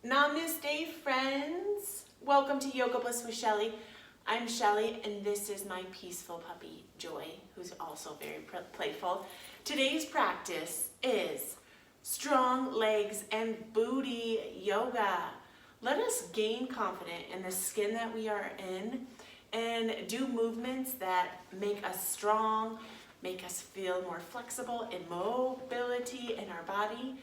Namaste Friends. Welcome to Yoga Bliss with Shelly. I'm Shelly and this is my peaceful puppy Joy, who's also very playful. Today's practice is strong legs and booty yoga. Let us gain confidence in the skin that we are in and do movements that make us strong, make us feel more flexible in mobility in our body.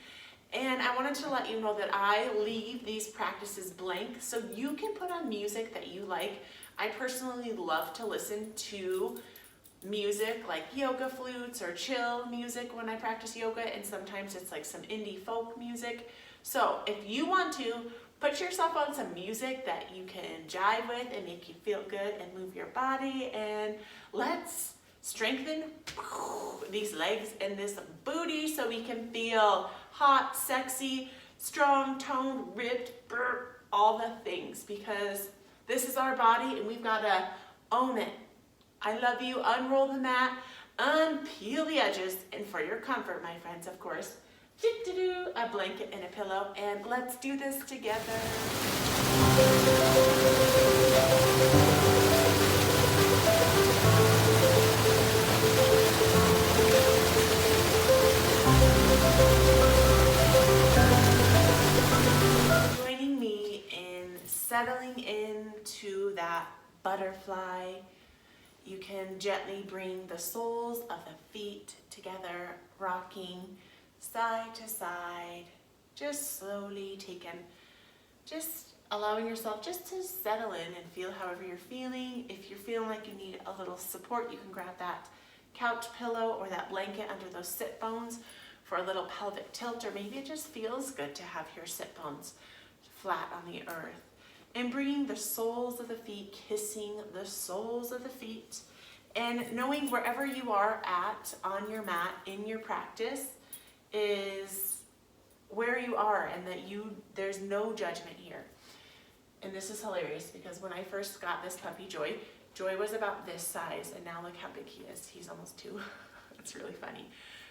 And I wanted to let you know that I leave these practices blank so you can put on music that you like. I personally love to listen to music like yoga flutes or chill music when I practice yoga, and sometimes it's like some indie folk music. So if you want to, put yourself on some music that you can jive with and make you feel good and move your body, and let's strengthen these legs and this booty so we can feel hot, sexy, strong, toned, ripped, all the things, because this is our body and we've got to own it. I love you. Unroll the mat, unpeel the edges, and for your comfort, my friends, of course, a blanket and a pillow, and let's do this together. Joining me in settling into that butterfly, you can gently bring the soles of the feet together, rocking side to side, just slowly just allowing yourself just to settle in and feel however you're feeling. If you're feeling like you need a little support, you can grab that couch pillow or that blanket under those sit bones for a little pelvic tilt, or maybe it just feels good to have your sit bones flat on the earth. And bringing the soles of the feet, kissing the soles of the feet, and knowing wherever you are at on your mat in your practice is where you are, and that there's no judgment here. And this is hilarious because when I first got this puppy Joy was about this size, and now look how big he is. He's almost 2. It's really funny.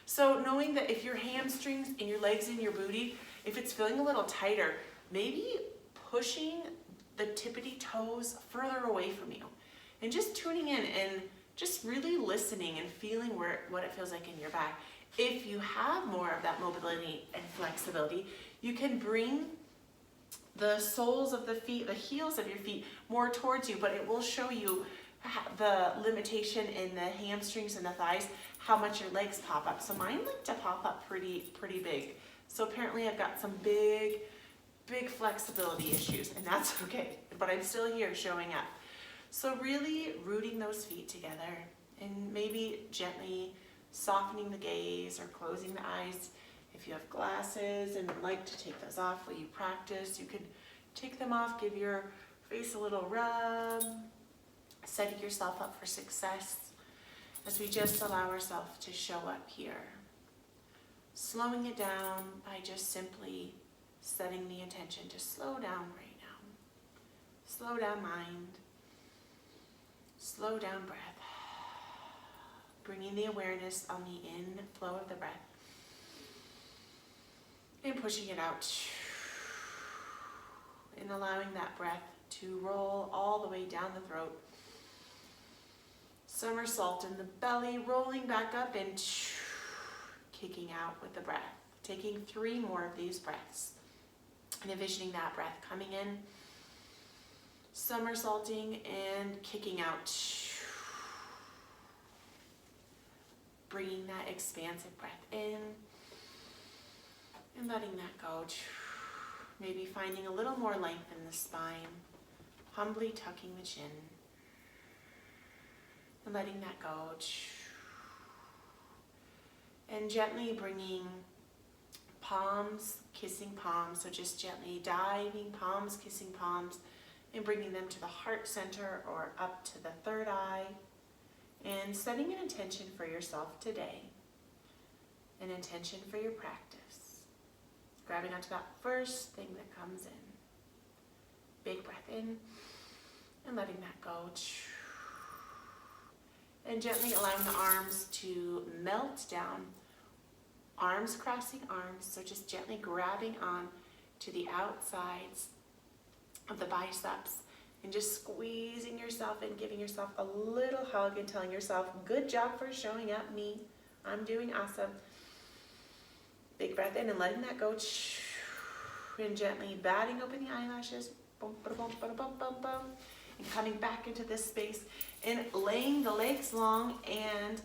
So knowing that if your hamstrings and your legs and your booty, if it's feeling a little tighter, maybe pushing the tippity toes further away from you, and just tuning in and just really listening and feeling what it feels like in your back. If you have more of that mobility and flexibility, you can bring the soles of the feet, the heels of your feet more towards you, but it will show you the limitation in the hamstrings and the thighs, how much your legs pop up. So mine like to pop up pretty big. So apparently I've got some big flexibility issues, and that's okay, but I'm still here showing up. So really rooting those feet together and maybe gently softening the gaze or closing the eyes. If you have glasses and would like to take those off while you practice, you could take them off, give your face a little rub, setting yourself up for success as we just allow ourselves to show up here. Slowing it down by just simply setting the intention to slow down right now. Slow down mind. Slow down breath. Bringing the awareness on the inflow of the breath. And pushing it out. And allowing that breath to roll all the way down the throat. Somersault in the belly, rolling back up and kicking out with the breath. Taking 3 more of these breaths. And envisioning that breath coming in, somersaulting and kicking out. Bringing that expansive breath in and letting that go. Maybe finding a little more length in the spine, humbly tucking the chin and letting that go. And gently bringing palms, kissing palms, so just gently diving, palms, kissing palms, and bringing them to the heart center or up to the third eye, and setting an intention for yourself today, an intention for your practice. Grabbing onto that first thing that comes in. Big breath in, and letting that go. And gently allowing the arms to melt down. Arms crossing arms, so just gently grabbing on to the outsides of the biceps, and just squeezing yourself and giving yourself a little hug and telling yourself, good job for showing up, me. I'm doing awesome. Big breath in and letting that go. And gently batting open the eyelashes. Boom, boom, boom, boom, boom, boom, boom. And coming back into this space and laying the legs long and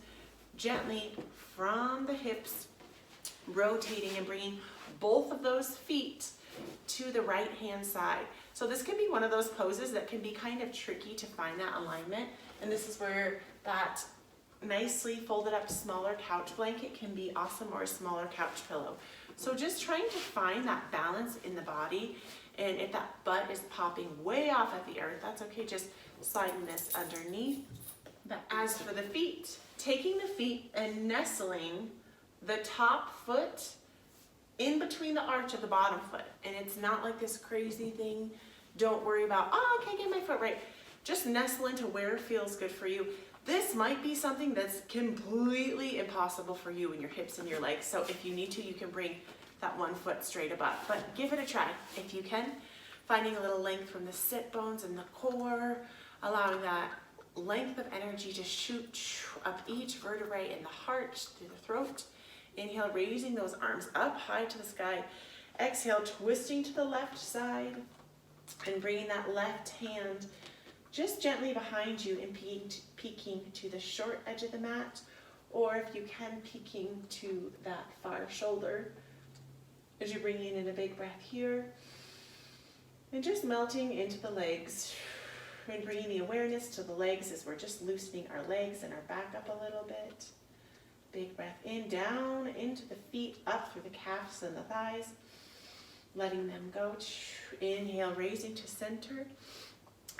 gently from the hips, rotating and bringing both of those feet to the right hand side. So this can be one of those poses that can be kind of tricky to find that alignment. And this is where that nicely folded up smaller couch blanket can be awesome, or a smaller couch pillow. So just trying to find that balance in the body. And if that butt is popping way off at the earth, that's okay, just sliding this underneath. But as for the feet, taking the feet and nestling the top foot in between the arch of the bottom foot. And it's not like this crazy thing. Don't worry about, oh, I can't get my foot right. Just nestle into where it feels good for you. This might be something that's completely impossible for you in your hips and your legs. So if you need to, you can bring that one foot straight above. But give it a try if you can. Finding a little length from the sit bones and the core, allowing that length of energy to shoot up each vertebrae in the heart, through the throat. Inhale, raising those arms up high to the sky. Exhale, twisting to the left side and bringing that left hand just gently behind you and peeking to the short edge of the mat, or if you can, peeking to that far shoulder as you're bringing in a big breath here. And just melting into the legs and bringing the awareness to the legs as we're just loosening our legs and our back up a little bit. Big breath in, down into the feet, up through the calves and the thighs, letting them go. Inhale, raising to center.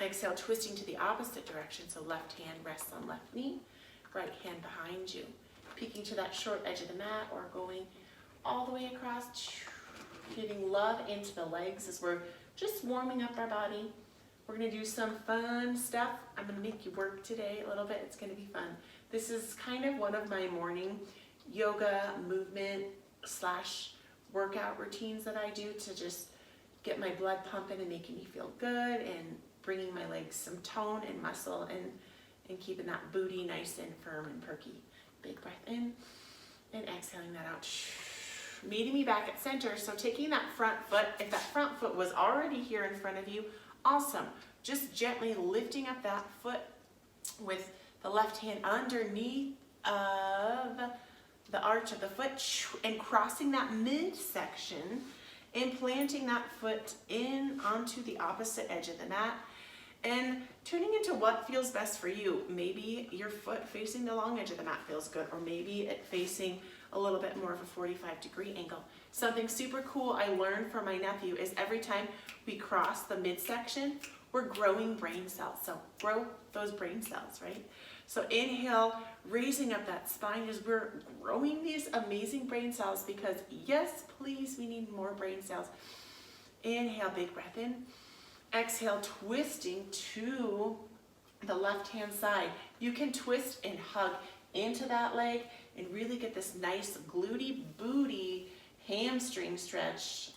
Exhale, twisting to the opposite direction. So left hand rests on left knee, right hand behind you. Peeking to that short edge of the mat or going all the way across. Giving love into the legs as we're just warming up our body. We're going to do some fun stuff. I'm going to make you work today a little bit. It's going to be fun. This is kind of one of my morning yoga movement / workout routines that I do to just get my blood pumping and making me feel good and bringing my legs some tone and muscle and keeping that booty nice and firm and perky. Big breath in and exhaling that out. Meeting me back at center. So taking that front foot, if that front foot was already here in front of you, awesome. Just gently lifting up that foot with the left hand underneath of the arch of the foot and crossing that midsection and planting that foot in onto the opposite edge of the mat and tuning into what feels best for you. Maybe your foot facing the long edge of the mat feels good, or maybe it facing a little bit more of a 45-degree angle. Something super cool I learned from my nephew is every time we cross the midsection, we're growing brain cells. So grow those brain cells, right? So inhale, raising up that spine as we're growing these amazing brain cells, because yes, please, we need more brain cells. Inhale, big breath in. Exhale, twisting to the left-hand side. You can twist and hug into that leg and really get this nice glutey booty hamstring stretch.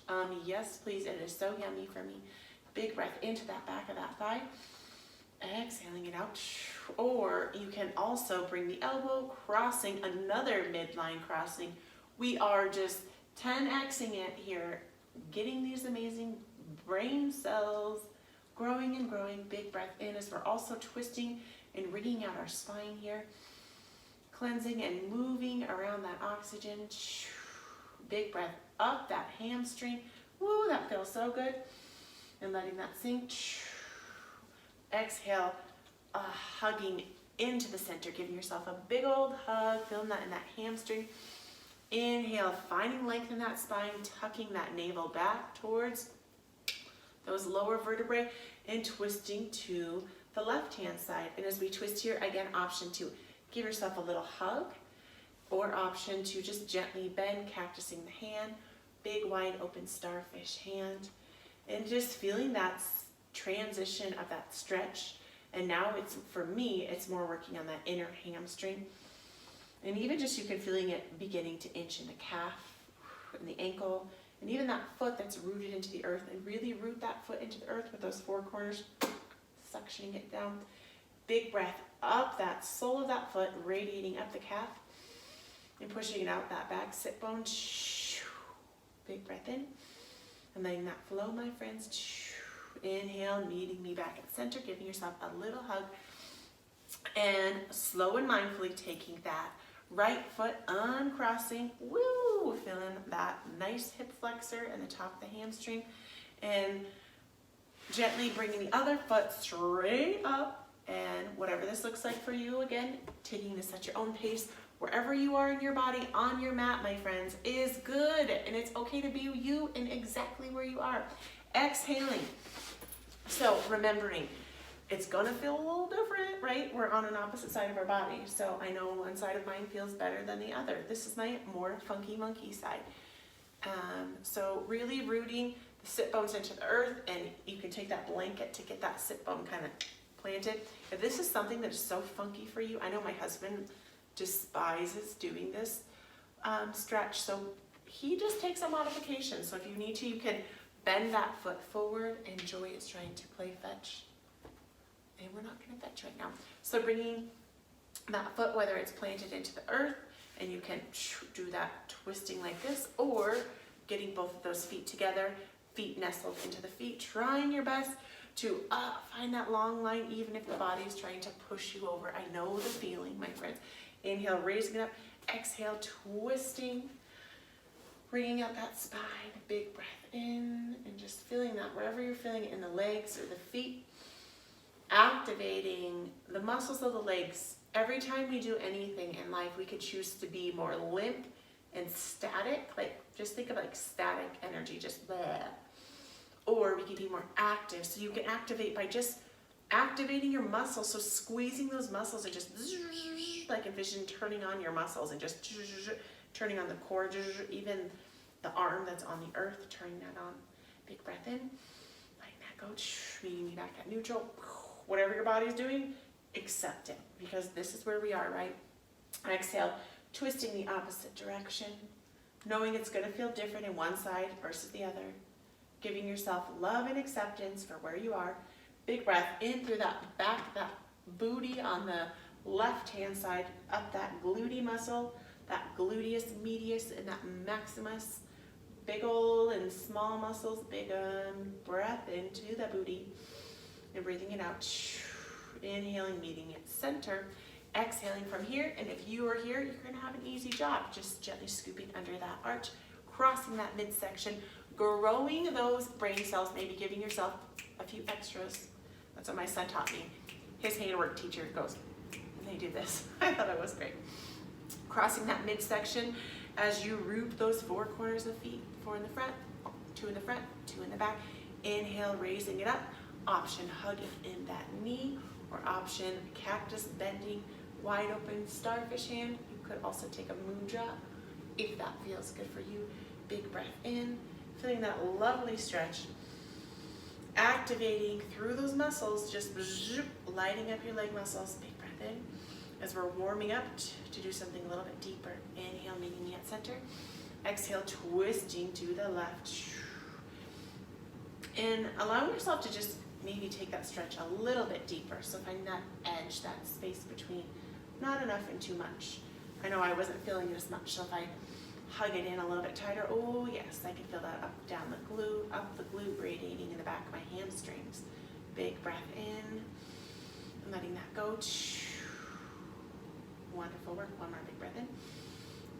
Yes, please, it is so yummy for me. Big breath into that back of that thigh. Exhaling it out. Or you can also bring the elbow, crossing another midline crossing. We are just 10xing it here, getting these amazing brain cells growing and growing. Big breath in as we're also twisting and wringing out our spine here. Cleansing and moving around that oxygen. Big breath up that hamstring. Woo, that feels so good. And letting that sink. Exhale, hugging into the center, giving yourself a big old hug, feeling that in that hamstring. Inhale, finding length in that spine, tucking that navel back towards those lower vertebrae and twisting to the left-hand side. And as we twist here, again, option to give yourself a little hug, or option to just gently bend, cactusing the hand, big wide open starfish hand, and just feeling that transition of that stretch. And now it's, for me, it's more working on that inner hamstring. And even just you can feeling it beginning to inch in the calf and the ankle And even that foot that's rooted into the earth, and really root that foot into the earth with those four corners, suctioning it down. Big breath up that sole of that foot, radiating up the calf, and pushing it out that back sit bone. Big breath in, and letting that flow, my friends. Inhale, meeting me back at center, giving yourself a little hug, and slow and mindfully taking that right foot uncrossing, woo, feeling that nice hip flexor and the top of the hamstring, and gently bringing the other foot straight up. And whatever this looks like for you, again, taking this at your own pace, wherever you are in your body, on your mat, my friends, is good. And it's okay to be you in exactly where you are. Exhaling. So remembering, it's gonna feel a little different, right? We're on an opposite side of our body. So I know one side of mine feels better than the other. This is my more funky monkey side. So really rooting the sit bones into the earth, and you can take that blanket to get that sit bone kind of planted. If this is something that is so funky for you, I know my husband despises doing this stretch, so he just takes a modification. So if you need to, you can bend that foot forward, and Joy is trying to play fetch. And we're not going to fetch right now. So bringing that foot, whether it's planted into the earth, and you can do that twisting like this, or getting both of those feet together, feet nestled into the feet, trying your best to find that long line, even if the body is trying to push you over. I know the feeling, my friends. Inhale, raising it up. Exhale, twisting, bringing out that spine. Big breath in, and just feeling that wherever you're feeling it, in the legs or the feet. Activating the muscles of the legs. Every time we do anything in life, we could choose to be more limp and static. Like, just think of like static energy, just bleh. Or we can be more active. So you can activate by just activating your muscles. So squeezing those muscles and just like envision turning on your muscles and just turning on the core, even the arm that's on the earth, turning that on. Big breath in, letting that go, meeting me back at neutral. Whatever your body's doing, accept it, because this is where we are, right? Exhale, twisting the opposite direction, knowing it's going to feel different in one side versus the other. Giving yourself love and acceptance for where you are. Big breath in through that back, that booty on the left-hand side, up that glute muscle, that gluteus medius and that maximus. Big old and small muscles, big breath into the booty. And breathing it out. Inhaling, meeting at center. Exhaling from here. And if you are here, you're going to have an easy job. Just gently scooping under that arch, crossing that midsection, growing those brain cells, maybe giving yourself a few extras. That's what my son taught me. His handwork teacher goes, and they do this. I thought it was great. Crossing that midsection as you root those four corners of feet. 4 in the front, 2 in the front, 2 in the back. Inhale, raising it up. Option hugging in that knee, or option cactus bending, wide open starfish hand. You could also take a mudra if that feels good for you. Big breath in, feeling that lovely stretch. Activating through those muscles, just lighting up your leg muscles. Big breath in as we're warming up to do something a little bit deeper. Inhale, meeting me at center. Exhale, twisting to the left. And allowing yourself to just maybe take that stretch a little bit deeper. So find that edge, that space between not enough and too much. I know I wasn't feeling it as much, so if I hug it in a little bit tighter, oh yes, I can feel that up, down the glute, up the glute, radiating in the back of my hamstrings. Big breath in, and letting that go. Wonderful work. One more big breath in,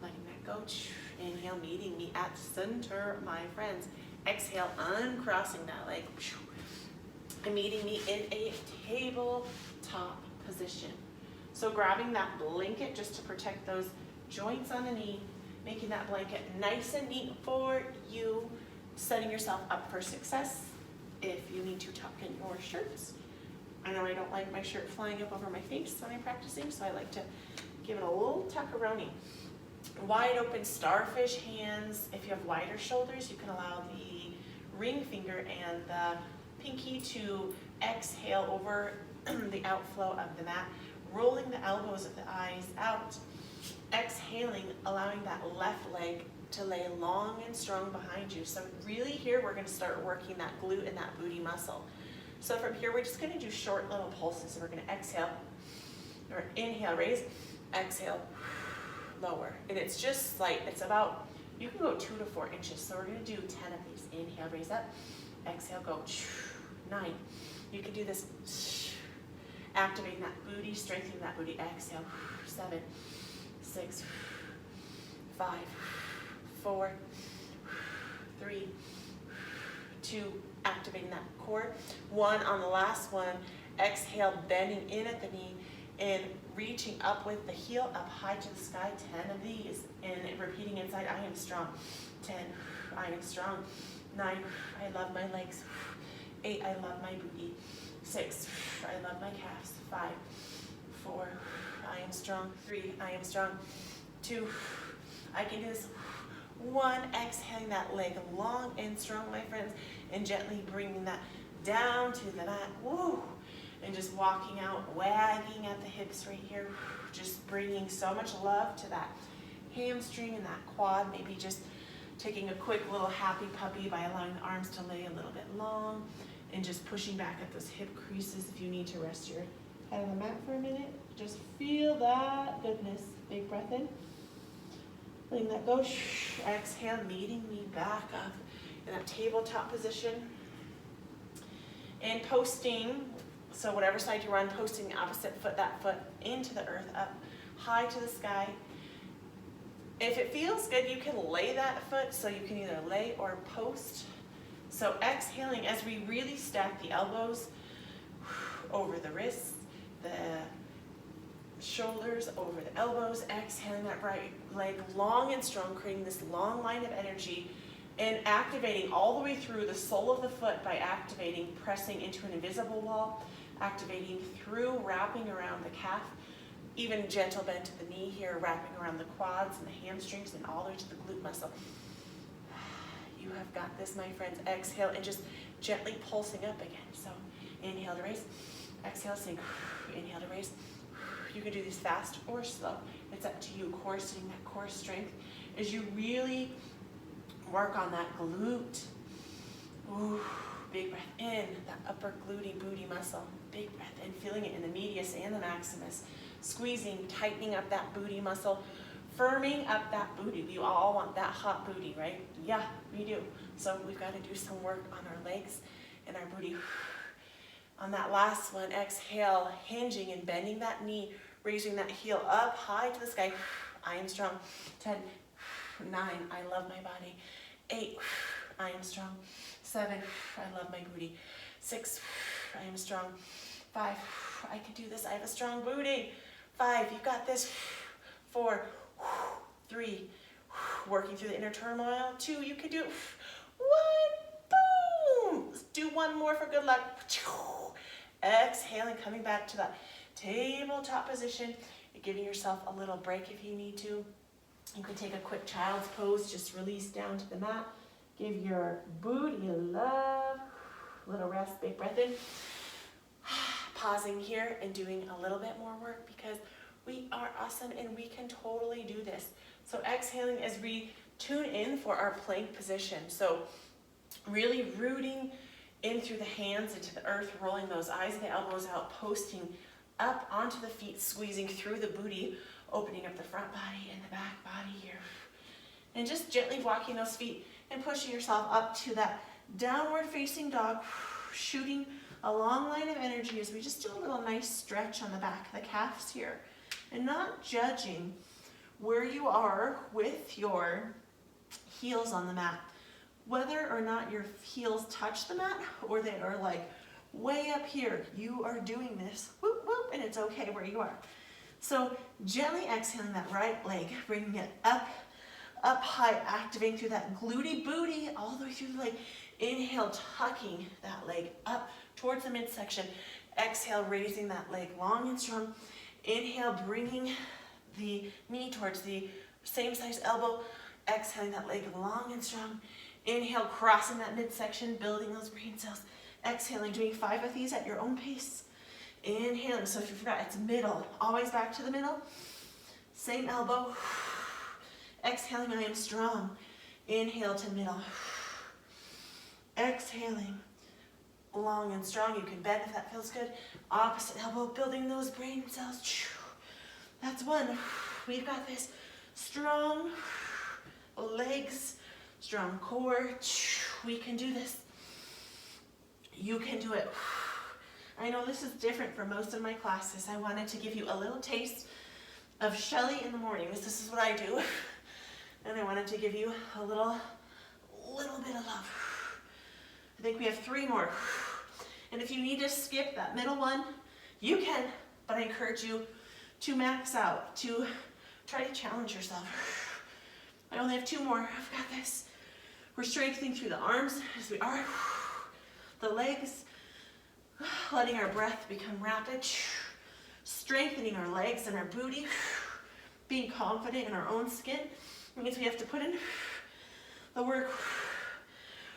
letting that go. Inhale, meeting me at center, my friends. Exhale, uncrossing that leg. And meeting me in a tabletop position. So grabbing that blanket just to protect those joints on the knee, making that blanket nice and neat for you, setting yourself up for success. If you need to tuck in your shirts. I know I don't like my shirt flying up over my face when I'm practicing, so I like to give it a little tuckaroni. Wide open starfish hands. If you have wider shoulders, you can allow the ring finger and the pinky to exhale over the outflow of the mat, rolling the elbows of the eyes out. Exhaling, allowing that left leg to lay long and strong behind you. So really here, we're gonna start working that glute and that booty muscle. So from here, we're just gonna do short little pulses. So we're gonna exhale, or inhale, raise, exhale, lower. And it's just slight, it's about, you can go 2 to 4 inches. So we're gonna do 10 of these. Inhale, raise up, exhale, go, 9. You can do this, activating that booty, strengthening that booty, exhale, 7, 6, 5, 4, 3, 2, activating that core. 1 on the last one, exhale, bending in at the knee and reaching up with the heel up high to the sky. 10 of these, and repeating inside, I am strong. 10, I am strong. 9, I love my legs. 8, I love my booty. 6, I love my calves. 5, 4, I am strong. 3, I am strong. 2, I can do this. 1, exhaling that leg long and strong, my friends, and gently bringing that down to the mat. Woo! And just walking out, wagging at the hips right here. Just bringing so much love to that hamstring and that quad. Maybe just taking a quick little happy puppy by allowing the arms to lay a little bit long and just pushing back at those hip creases. If you need to rest your head on the mat for a minute, just feel that goodness. Big breath in. Letting that go. Exhale, meeting me back up in that tabletop position. And posting, so whatever side you run, posting the opposite foot, that foot into the earth, up high to the sky. If it feels good, you can lay that foot, so you can either lay or post. So exhaling as we really stack the elbows over the wrists, the shoulders over the elbows, exhaling that right leg long and strong, creating this long line of energy and activating all the way through the sole of the foot by activating, pressing into an invisible wall, activating through, wrapping around the calf, even gentle bend to the knee here, wrapping around the quads and the hamstrings and all the way to the glute muscle. You have got this, my friends. Exhale and just gently pulsing up again. So inhale to raise, exhale, sink, inhale to raise. You can do these fast or slow. It's up to you. Core sitting, that core strength as you really work on that glute. Ooh, big breath in, that upper glutey booty muscle. Big breath in, feeling it in the medius and the maximus. Squeezing, tightening up that booty muscle, firming up that booty. We all want that hot booty, right? Yeah, we do. So we've got to do some work on our legs and our booty. On that last one, exhale, hinging and bending that knee, raising that heel up high to the sky. I am strong. 10, 9, I love my body. 8, I am strong. 7, I love my booty. 6, I am strong. 5, I can do this. I have a strong booty. 5, you've got this. 4, 3, working through the inner turmoil. 2, you can do it. 1, boom. Let's do one more for good luck. Exhaling, coming back to that tabletop position. You're giving yourself a little break if you need to. You can take a quick child's pose, just release down to the mat. Give your booty a love. Little rest, big breath in. Pausing here and doing a little bit more work because we are awesome and we can totally do this. So exhaling as we tune in for our plank position. So really rooting in through the hands into the earth, rolling those eyes and the elbows out, posting up onto the feet, squeezing through the booty, opening up the front body and the back body here. And just gently walking those feet and pushing yourself up to that downward facing dog, shooting a long line of energy as we just do a little nice stretch on the back of the calves here. And not judging where you are with your heels on the mat. Whether or not your heels touch the mat or they are like way up here, you are doing this, whoop, whoop, and it's okay where you are. So gently exhaling that right leg, bringing it up high, activating through that glutey booty all the way through the leg. Inhale, tucking that leg up towards the midsection. Exhale, raising that leg long and strong. Inhale, bringing the knee towards the same size elbow. Exhaling that leg long and strong. Inhale, crossing that midsection, building those brain cells. Exhaling, doing 5 of these at your own pace. Inhaling, so if you forgot, it's middle. Always back to the middle. Same elbow. Exhaling, I am strong. Inhale to middle. Exhaling, long and strong. You can bend if that feels good. Opposite elbow, building those brain cells. That's one. We've got this. Strong legs, strong core. We can do this. You can do it. I know this is different from most of my classes. I wanted to give you a little taste of Shelly in the mornings. This is what I do. And I wanted to give you a little bit of love. I think we have 3 more. And if you need to skip that middle one, you can, but I encourage you to max out, to try to challenge yourself. I only have 2 more. I've got this. We're strengthening through the arms as we are. The legs, letting our breath become rapid. Strengthening our legs and our booty. Being confident in our own skin. It means we have to put in the work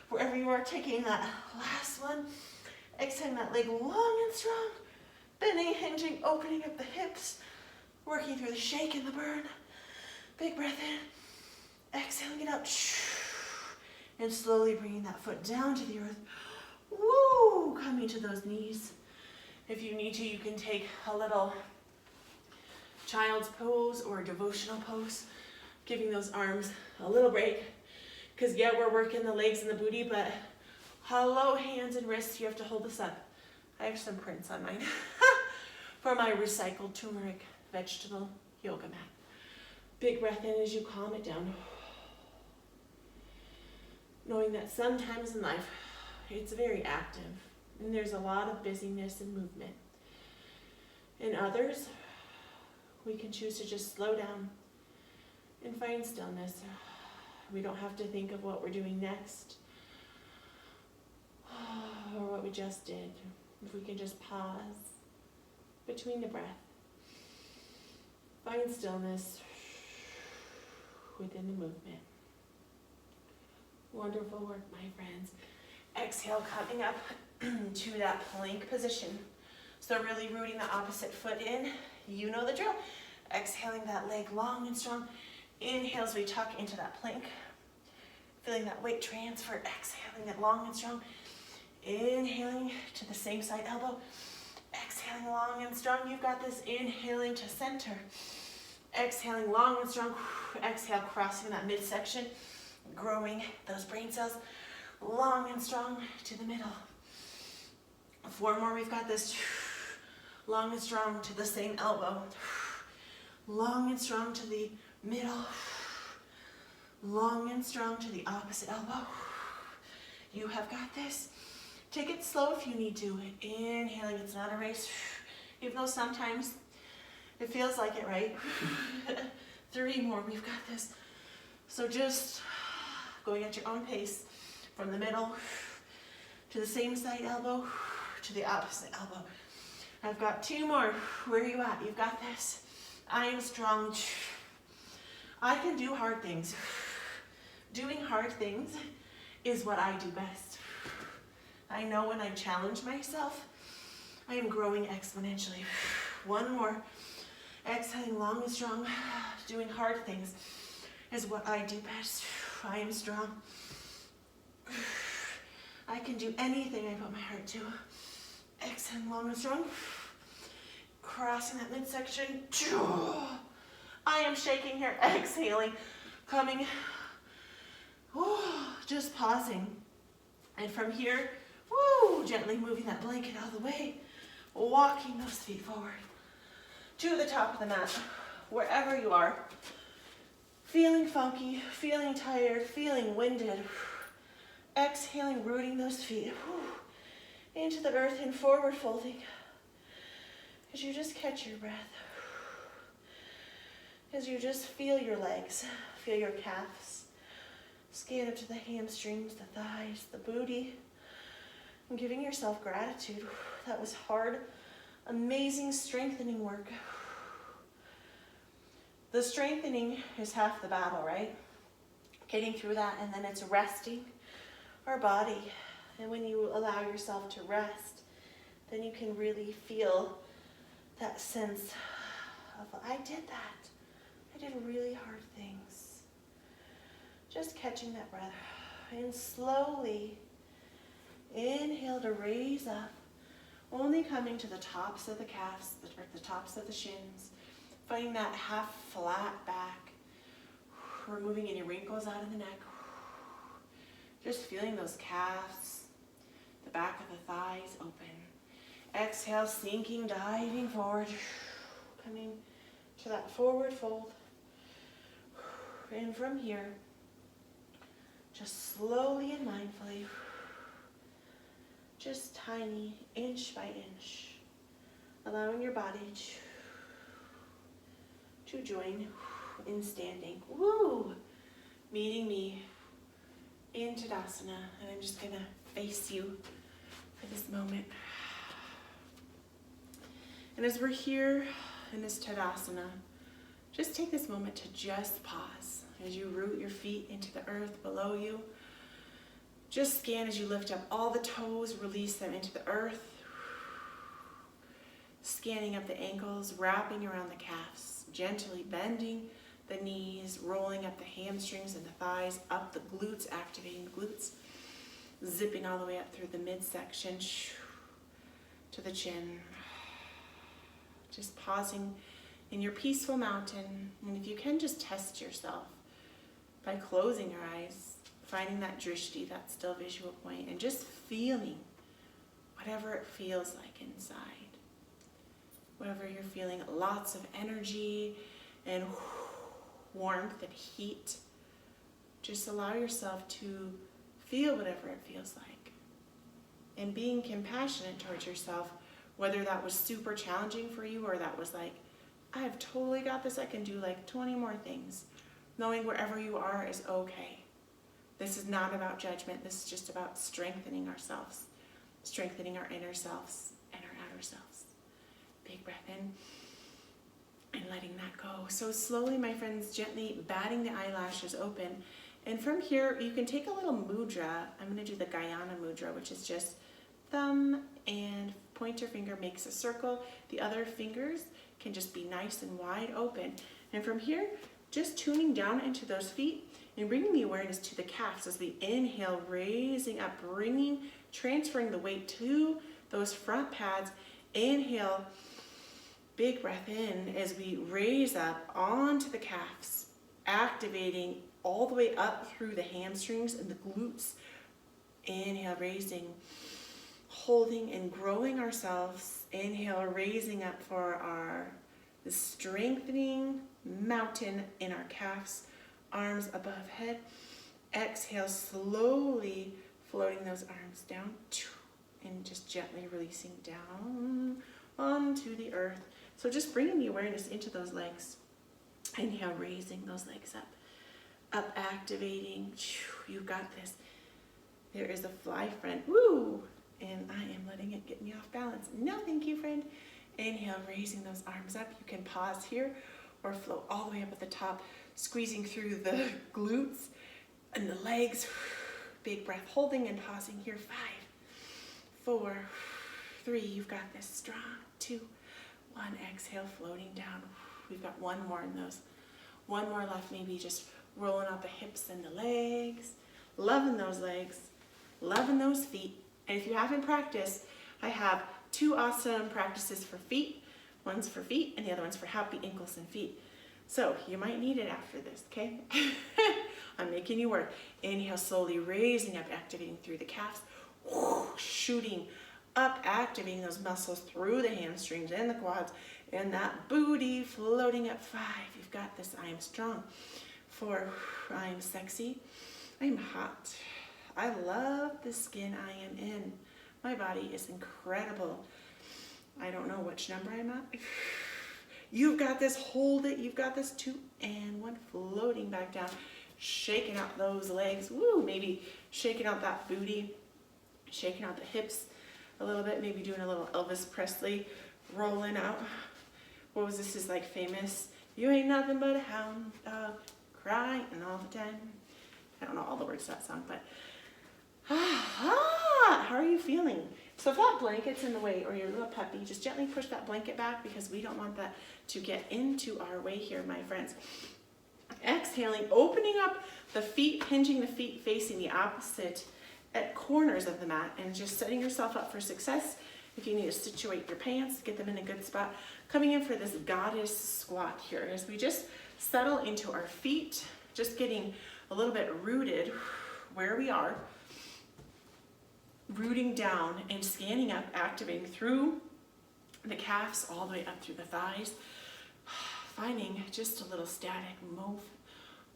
wherever you are. Taking that last one. Exhaling that leg long and strong. Bending, hinging, opening up the hips. Working through the shake and the burn. Big breath in. Exhaling it out. And slowly bringing that foot down to the earth. Woo! Coming to those knees. If you need to, you can take a little child's pose or devotional pose. Giving those arms a little break. Because yeah, we're working the legs and the booty, but hello, hands and wrists, you have to hold this up. I have some prints on mine. For my recycled turmeric vegetable yoga mat. Big breath in as you calm it down. Knowing that sometimes in life, it's very active. And there's a lot of busyness and movement. In others, we can choose to just slow down and find stillness. We don't have to think of what we're doing next or what we just did. If we can just pause between the breath, find stillness within the movement. Wonderful work, my friends. Exhale, coming up to that plank position. So really rooting the opposite foot in. You know the drill. Exhaling that leg long and strong. Inhale as we tuck into that plank. Feeling that weight transfer. Exhaling it long and strong. Inhaling to the same side elbow. Exhaling long and strong. You've got this. Inhaling to center. Exhaling long and strong. Exhale, crossing that midsection. Growing those brain cells. Long and strong to the middle. 4 more. We've got this. Long and strong to the same elbow. Long and strong to the middle. Long and strong to the opposite elbow. You have got this. Take it slow if you need to. Inhaling, it's not a race. Even though sometimes it feels like it, right? 3 more, we've got this. So just going at your own pace from the middle to the same side elbow to the opposite elbow. I've got 2 more. Where are you at? You've got this. I am strong. I can do hard things. Doing hard things is what I do best. I know when I challenge myself, I am growing exponentially. 1 more. Exhaling long and strong. Doing hard things is what I do best. I am strong. I can do anything I put my heart to. Exhaling long and strong. Crossing that midsection. I am shaking here. Exhaling. Coming. Just pausing. And from here, gently moving that blanket out of the way. Walking those feet forward to the top of the mat. Wherever you are. Feeling funky, feeling tired, feeling winded. Exhaling, rooting those feet into the earth and forward folding. As you just catch your breath. As you just feel your legs, feel your calves. Scan up to the hamstrings, the thighs, the booty. And giving yourself gratitude. That was hard, amazing strengthening work. The strengthening is half the battle, right? Getting through that, and then it's resting our body. And when you allow yourself to rest, then you can really feel that sense of, I did that. I did really hard things. Just catching that breath. And slowly inhale to raise up, only coming to the tops of the calves, or the tops of the shins, finding that half flat back, removing any wrinkles out of the neck, just feeling those calves, the back of the thighs open. Exhale, sinking, diving forward, coming to that forward fold. And from here, just slowly and mindfully, just tiny, inch by inch, allowing your body to join in standing. Woo! Meeting me in Tadasana, and I'm just gonna face you for this moment. And as we're here in this Tadasana, just take this moment to just pause as you root your feet into the earth below you. Just scan as you lift up all the toes, release them into the earth. Scanning up the ankles, wrapping around the calves, gently bending the knees, rolling up the hamstrings and the thighs, up the glutes, activating the glutes, zipping all the way up through the midsection to the chin. Just pausing in your peaceful mountain. And if you can, just test yourself by closing your eyes, finding that drishti, that still visual point, and just feeling whatever it feels like inside. Whatever you're feeling, lots of energy and warmth and heat. Just allow yourself to feel whatever it feels like. And being compassionate towards yourself, whether that was super challenging for you or that was like, I've totally got this, I can do like 20 more things. Knowing wherever you are is okay. This is not about judgment. This is just about strengthening ourselves, strengthening our inner selves and our outer selves. Big breath in and letting that go. So slowly, my friends, gently batting the eyelashes open. And from here, you can take a little mudra. I'm going to do the Gayana mudra, which is just thumb and pointer finger makes a circle. The other fingers can just be nice and wide open. And from here, just tuning down into those feet and bringing the awareness to the calves as we inhale, raising up, transferring the weight to those front pads. Inhale, big breath in as we raise up onto the calves, activating all the way up through the hamstrings and the glutes. Inhale, raising, holding and growing ourselves. Inhale, raising up for the strengthening mountain in our calves, arms above head. Exhale, slowly floating those arms down and just gently releasing down onto the earth. So just bringing the awareness into those legs. Inhale, raising those legs up, activating. You've got this. There is a fly, friend. Woo! And I am letting it get me off balance. No, thank you, friend. Inhale, raising those arms up. You can pause here or float all the way up at the top, squeezing through the glutes and the legs. Big breath, holding and pausing here. 5, 4, 3. You've got this. Strong. 2, 1. Exhale, floating down. We've got one more in those. One more left, maybe just rolling out the hips and the legs. Loving those legs. Loving those feet. And if you haven't practiced, I have 2 awesome practices for feet. One's for feet and the other one's for happy ankles and feet. So you might need it after this, okay? I'm making you work. Inhale, slowly raising up, activating through the calves. Shooting up, activating those muscles through the hamstrings and the quads. And that booty floating up. 5, you've got this. I am strong. 4, I am sexy. I am hot. I love the skin I am in. My body is incredible. I don't know which number I'm at. You've got this. Hold it. You've got this. 2 and 1. Floating back down. Shaking out those legs. Woo! Maybe shaking out that booty. Shaking out the hips a little bit. Maybe doing a little Elvis Presley rolling out. What was this? Is like famous. You ain't nothing but a hound dog crying all the time. I don't know all the words to that song, but how are you feeling? So if that blanket's in the way or you're a little peppy, just gently push that blanket back because we don't want that to get into our way here, my friends. Exhaling, opening up the feet, hinging the feet, facing the opposite at corners of the mat, and just setting yourself up for success. If you need to situate your pants, get them in a good spot. Coming in for this goddess squat here as we just settle into our feet, just getting a little bit rooted where we are, rooting down and scanning up, activating through the calves all the way up through the thighs, finding just a little static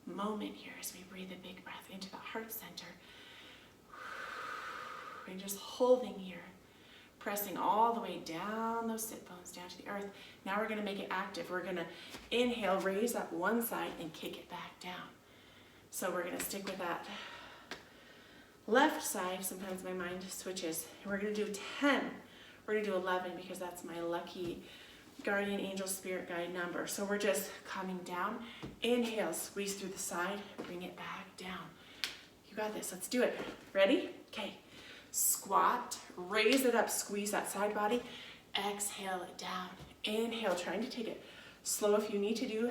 moment here as we breathe a big breath into the heart center, and just holding here, pressing all the way down those sit bones down to the earth. Now we're going to make it active. We're going to inhale, raise up one side and kick it back down. So we're going to stick with that left side. Sometimes my mind switches. We're going to do 10. We're going to do 11 because that's my lucky guardian angel spirit guide number. So we're just coming down. Inhale, squeeze through the side, bring it back down. You got this. Let's do it. Ready? Okay. Squat, raise it up, squeeze that side body. Exhale it down. Inhale, trying to take it slow if you need to do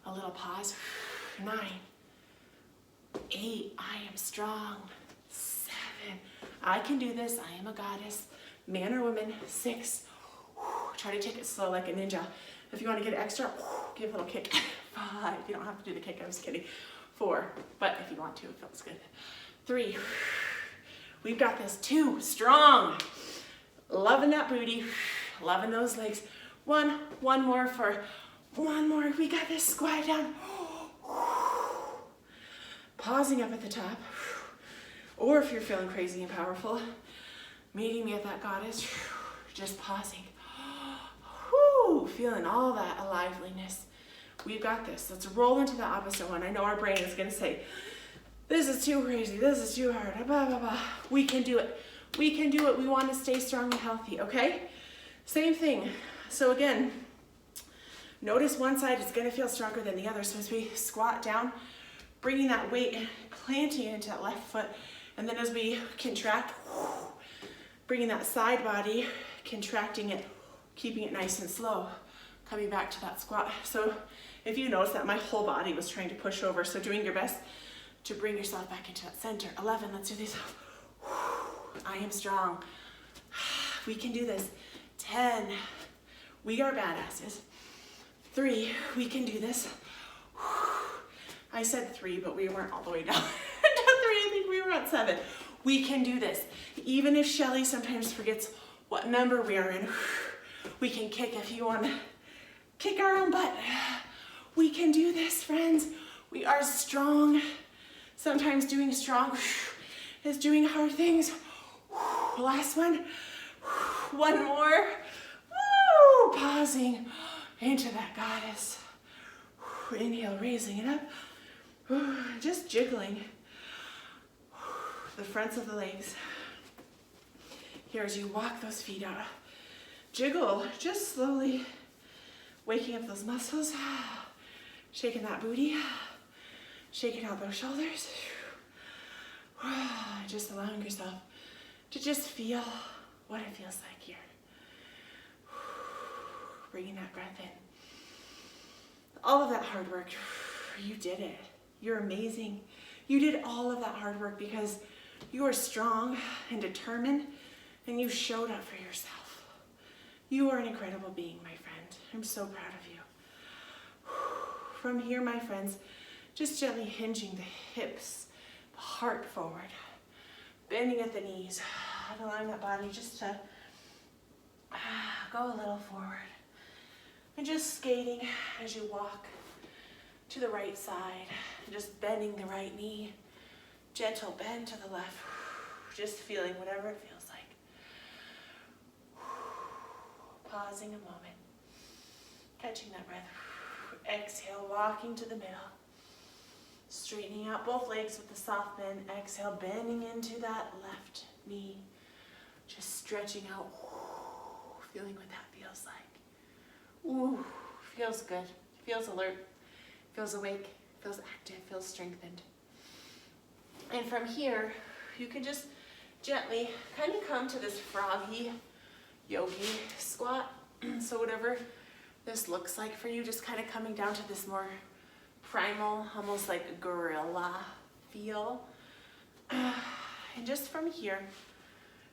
a little pause. 9, 8, I am strong. 7, I can do this. I am a goddess. Man or woman. 6, try to take it slow like a ninja. If you want to get extra, give a little kick. 5, you don't have to do the kick, I was kidding. 4, but if you want to, it feels good. 3, we've got this. 2, strong. Loving that booty, loving those legs. 1 more for 1 more. We got this. Squat down. Pausing up at the top. Or if you're feeling crazy and powerful, meeting me at that goddess, just pausing. Feeling all that aliveness. We've got this. Let's roll into the opposite one. I know our brain is going to say, this is too crazy. This is too hard. Blah, blah, blah. We can do it. We can do it. We want to stay strong and healthy, okay? Same thing. So again, notice one side is going to feel stronger than the other. So as we squat down, bringing that weight and planting it into that left foot. And then as we contract, bringing that side body, contracting it, keeping it nice and slow, coming back to that squat. So if you notice that my whole body was trying to push over, so doing your best to bring yourself back into that center. 11, let's do these. I am strong. We can do this. 10, we are badasses. 3, we can do this. I said 3, but we weren't all the way down to 3. I think we were at 7. We can do this. Even if Shelly sometimes forgets what number we are in, we can kick if you want to kick our own butt. We can do this, friends. We are strong. Sometimes doing strong is doing hard things. Last one. 1 more. Pausing into that goddess. Inhale, raising it up. Just jiggling the fronts of the legs. Here as you walk those feet out. Jiggle, just slowly waking up those muscles. Shaking that booty. Shaking out those shoulders. Just allowing yourself to just feel what it feels like here. Bringing that breath in. All of that hard work, you did it. You're amazing. You did all of that hard work because you are strong and determined, and you showed up for yourself. You are an incredible being, my friend. I'm so proud of you. From here, my friends, just gently hinging the hips, the heart forward, bending at the knees, allowing that body just to go a little forward. And just skating as you walk to the right side, just bending the right knee, gentle bend to the left, just feeling whatever it feels like. Pausing a moment, catching that breath. Exhale, walking to the middle, straightening out both legs with the soft bend. Exhale, bending into that left knee, just stretching out, feeling what that feels like. Ooh, feels good, feels alert, feels awake, feels active, feels strengthened. And from here, you can just gently kind of come to this froggy yogi squat. So whatever this looks like for you, just kind of coming down to this more primal, almost like a gorilla feel. And just from here,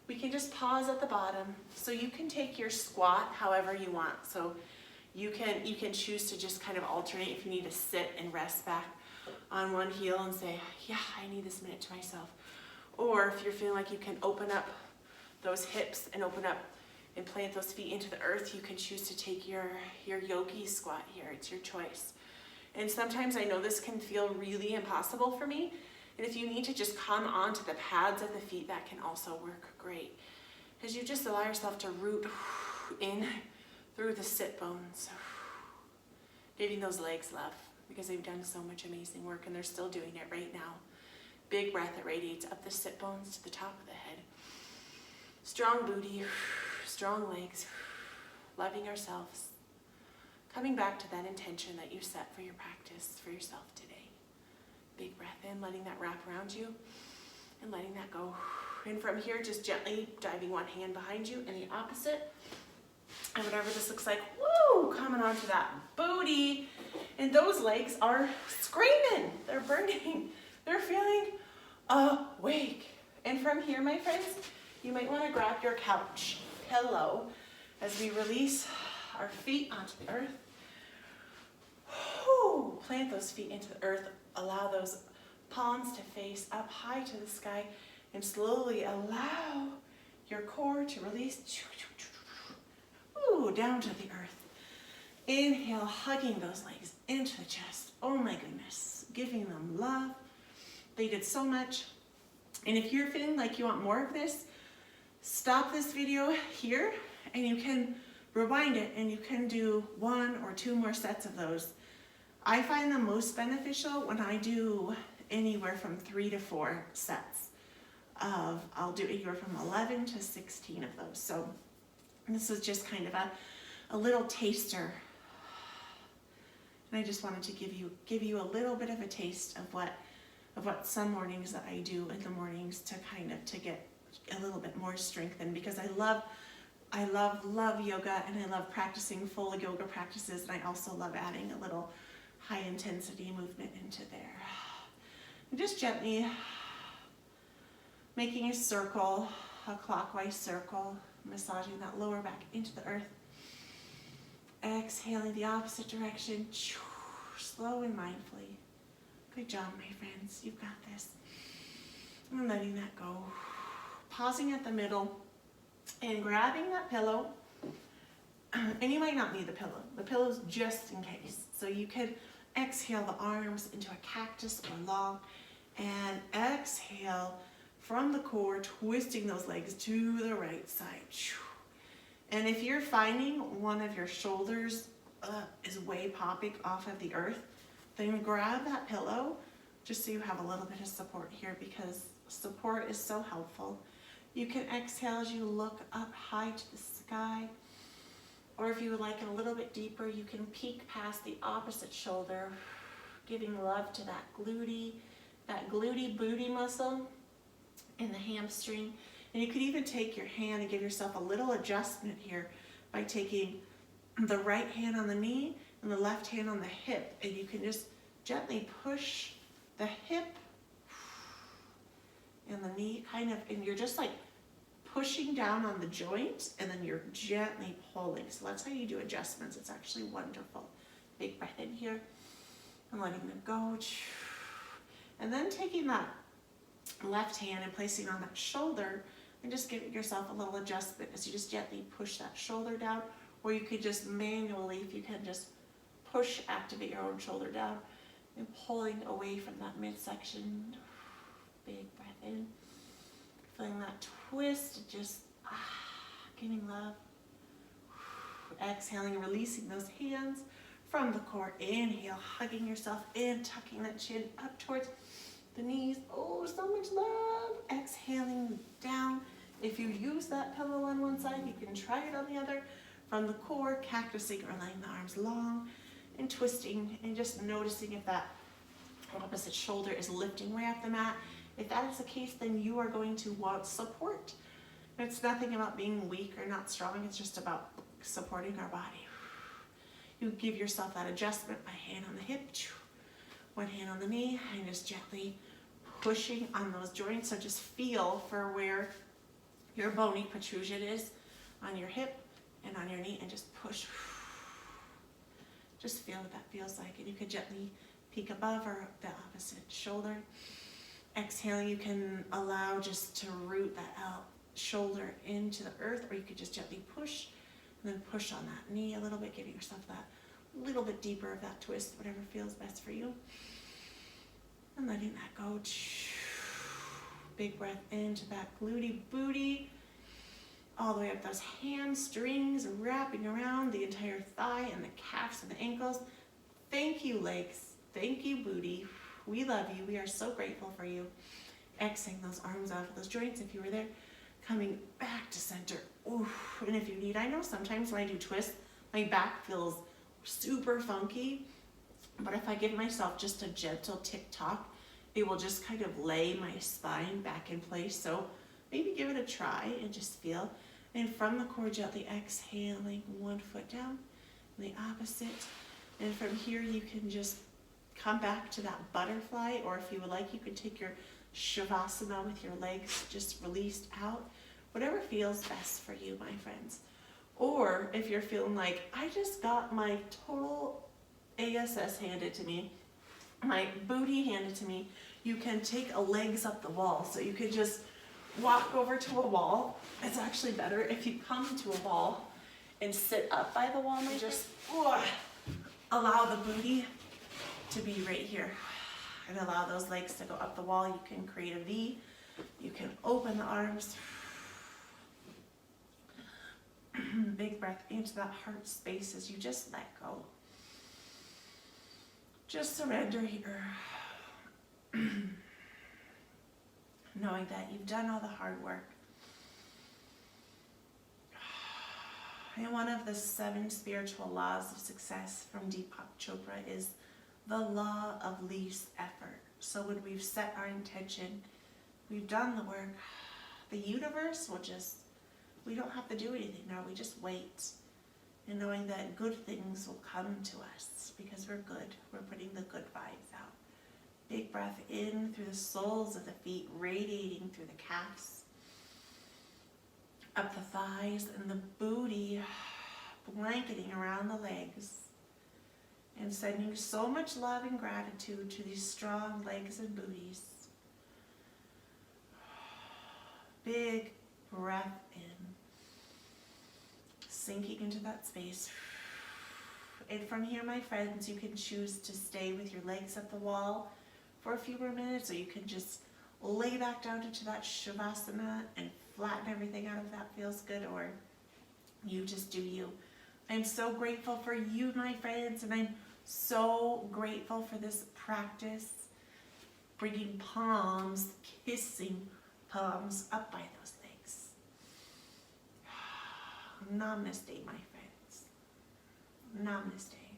we can just pause at the bottom. So you can take your squat however you want. So you can choose to just kind of alternate if you need to sit and rest back on one heel and say, yeah, I need this minute to myself. Or if you're feeling like you can open up those hips and open up and plant those feet into the earth, you can choose to take your yogi squat here. It's your choice. And sometimes I know this can feel really impossible for me. And if you need to just come onto the pads of the feet, that can also work great. As you just allow yourself to root in through the sit bones, giving those legs love because they've done so much amazing work and they're still doing it right now. Big breath that radiates up the sit bones to the top of the head. Strong booty, strong legs, loving ourselves. Coming back to that intention that you set for your practice, for yourself today. Big breath in, letting that wrap around you and letting that go. And from here, just gently diving one hand behind you and the opposite. And whatever this looks like, woo, coming onto that booty. And those legs are screaming, they're burning, they're feeling awake. And from here, my friends, you might want to grab your couch pillow as we release our feet onto the earth. Whew, plant those feet into the earth. Allow those palms to face up high to the sky and slowly allow your core to release down to the earth. Inhale, hugging those legs into the chest. Oh my goodness, giving them love. They did so much. And if you're feeling like you want more of this, stop this video here and you can rewind it and you can do 1 or 2 more sets of those. I find them most beneficial when I do anywhere from 3 to 4 sets of, I'll do anywhere from 11 to 16 of those. So this is just kind of a little taster. And I just wanted to give you a little bit of a taste of what some mornings that I do in the mornings to get a little bit more strengthened, because I love yoga and I love practicing full yoga practices, and I also love adding a little high intensity movement into there. And just gently making a circle, a clockwise circle, massaging that lower back into the earth. Exhaling the opposite direction, slow and mindfully. Good job, my friends, you've got this. And letting that go. Pausing at the middle and grabbing that pillow. And you might not need the pillow. The pillow's just in case. So you could exhale the arms into a cactus or log and exhale from the core, twisting those legs to the right side. And if you're finding one of your shoulders is way popping off of the earth, then grab that pillow just so you have a little bit of support here, because support is so helpful. You can exhale as you look up high to the sky, or if you would like it a little bit deeper, you can peek past the opposite shoulder, giving love to that glutey booty muscle in the hamstring. And you could even take your hand and give yourself a little adjustment here by taking the right hand on the knee and the left hand on the hip, and you can just gently push the hip and the knee and you're just like pushing down on the joint, and then you're gently pulling. So that's how you do adjustments. It's actually wonderful. Big breath in here and letting them go. And then taking that left hand and placing it on that shoulder and just giving yourself a little adjustment as you just gently push that shoulder down, or you could just manually, if you can, just activate your own shoulder down and pulling away from that midsection. Big breath in, feeling that twist, just giving love. Exhaling and releasing those hands from the core. Inhale, hugging yourself in, tucking that chin up towards the knees. Oh, so much love. Exhaling down. If you use that pillow on one side, you can try it on the other. From the core, cactusing or letting the arms long and twisting, and just noticing if that opposite shoulder is lifting way off the mat. If that is the case, then you are going to want support. It's nothing about being weak or not strong. It's just about supporting our body. You give yourself that adjustment by hand on the hip. one hand on the knee, and just gently pushing on those joints. So just feel for where your bony protrusion is on your hip and on your knee, and just push. Just feel what that feels like. And you could gently peek above or the opposite shoulder. Exhaling, you can allow just to root that out shoulder into the earth, or you could just gently push and then push on that knee a little bit, giving yourself that little bit deeper of that twist, whatever feels best for you. And letting that go. Big breath into that glutey booty, all the way up those hamstrings, wrapping around the entire thigh and the calves and the ankles. Thank you, legs. Thank you, booty. We love you. We are so grateful for you. Exhaling those arms off of those joints if you were there. Coming back to center. Oof. And if you need, I know sometimes when I do twists, my back feels super funky. But if I give myself just a gentle tick-tock, it will just kind of lay my spine back in place. So maybe give it a try and just feel. And from the core, gently exhaling one foot down, and the opposite. And from here, you can just come back to that butterfly, or if you would like, you could take your Shavasana with your legs just released out. Whatever feels best for you, my friends. Or if you're feeling like, I just got my total ASS handed to me, my booty handed to me, you can take a legs up the wall. So you could just walk over to a wall. It's actually better if you come to a wall and sit up by the wall and just allow the booty to be right here. And allow those legs to go up the wall. You can create a V. You can open the arms. Big breath into that heart space as you just let go. Just surrender here. Knowing that you've done all the hard work. And one of the 7 spiritual laws of success from Deepak Chopra is the law of least effort. So when we've set our intention, we've done the work, the universe will just, we don't have to do anything now, we just wait. And knowing that good things will come to us because we're good. We're putting the good vibes out. Big breath in through the soles of the feet, radiating through the calves, up the thighs and the booty, blanketing around the legs, and sending so much love and gratitude to these strong legs and booties. Big breath in, sinking into that space. And from here, my friends, you can choose to stay with your legs at the wall for a few more minutes, or you can just lay back down into that Shavasana and flatten everything out if that feels good, or you just do you. I'm so grateful for you, my friends, and I'm so grateful for this practice, bringing palms, kissing palms up by those legs. Namaste, my friends. Namaste.